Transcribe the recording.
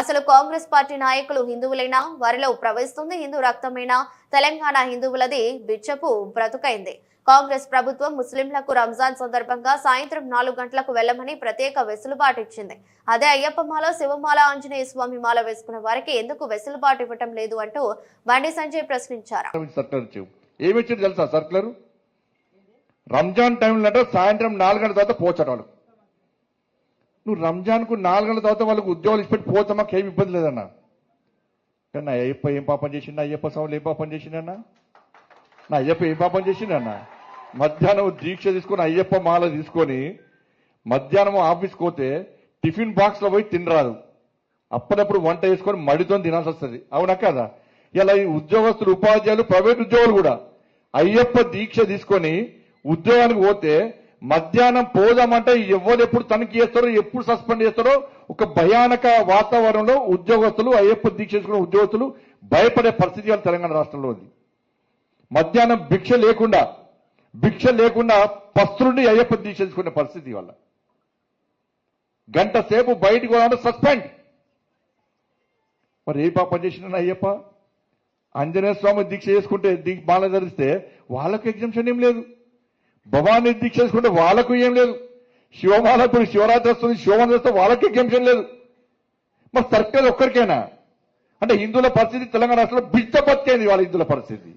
అసలు కాంగ్రెస్ పార్టీ నాయకులు హిందువులైనా, వారిలో ప్రవహిస్తుంది హిందూ రక్తమైనా? తెలంగాణ హిందువులది బిచ్చపు బ్రతుకైంది. కాంగ్రెస్ ప్రభుత్వం ముస్లింలకు రంజాన్ సందర్భంగా సాయంత్రం 4 గంటలకు వెళ్లమని ప్రత్యేక వెసులుబాటు ఇచ్చింది. అదే అయ్యప్ప మాల, శివమాల, ఆంజనేయ స్వామి మాల వేసుకున్న వారికి ఎందుకు వెసులుబాటు ఇవ్వటం లేదు అంటూ బండి సంజయ్ ప్రశ్నించారు. ఏమిచ్చారు తెలుసా సర్కులర్? రంజాన్ టైంలో సాయంత్రం 4 గంటల తర్వాత పోచడాలు. నువ్వు రంజాన్ కు 4 గంటల తర్వాత వాళ్ళకు ఉద్యోగాలు ఇచ్చిపెట్టి పోతే మాకు ఏమి ఇబ్బంది లేదన్నా. కానీ నా అయ్యప్ప ఏం పాపం చేసిండు? అయ్యప్ప స్వాములు ఏం పాపం చేసిండన్నా? నా అయ్యప్ప ఏం పాపం చేసిండన్నా? మధ్యాహ్నం దీక్ష తీసుకొని అయ్యప్ప మాల తీసుకొని మధ్యాహ్నం ఆఫీస్కి పోతే టిఫిన్ బాక్స్ లో పోయి తినరాదు. అప్పుడప్పుడు వంట వేసుకొని మడితో తినాల్సి వస్తుంది. అవునా కదా? ఇలా ఈ ఉద్యోగస్తులు, ఉపాధ్యాయులు, ప్రైవేట్ ఉద్యోగులు కూడా అయ్యప్ప దీక్ష తీసుకొని ఉద్యోగానికి పోతే మధ్యాహ్నం పోదామంటే ఎవరు ఎప్పుడు తనిఖీ చేస్తారో, ఎప్పుడు సస్పెండ్ చేస్తారో ఒక భయానక వాతావరణంలో ఉద్యోగస్తులు, అయ్యప్ప దీక్ష చేసుకున్న ఉద్యోగస్తులు భయపడే పరిస్థితి వాళ్ళ తెలంగాణ రాష్ట్రంలో ఉంది. మధ్యాహ్నం భిక్ష లేకుండా పస్తులుండి అయ్యప్ప దీక్ష చేసుకునే పరిస్థితి వల్ల గంట సేపు బయటకు పోవాలంటే సస్పెండ్. మరి ఏ పాపం చేసిన అయ్యప్ప? ఆంజనేయ స్వామి దీక్ష చేసుకుంటే మాల ధరిస్తే వాళ్ళకు ఎగ్జామ్షన్ ఏం లేదు. భవానీ దీక్ష చేసుకుంటే వాళ్ళకు ఏం లేదు. శివమాల ఇప్పుడు శివరాత్రి వస్తుంది, శివమాల చేస్తే వాళ్ళకి ఎగ్జామ్షన్ లేదు. మరి సర్కారు ఒక్కరికైనా అంటే హిందువుల పరిస్థితి తెలంగాణ రాష్ట్రంలో బిడ్డ బతికేది వాళ్ళ హిందువుల పరిస్థితి.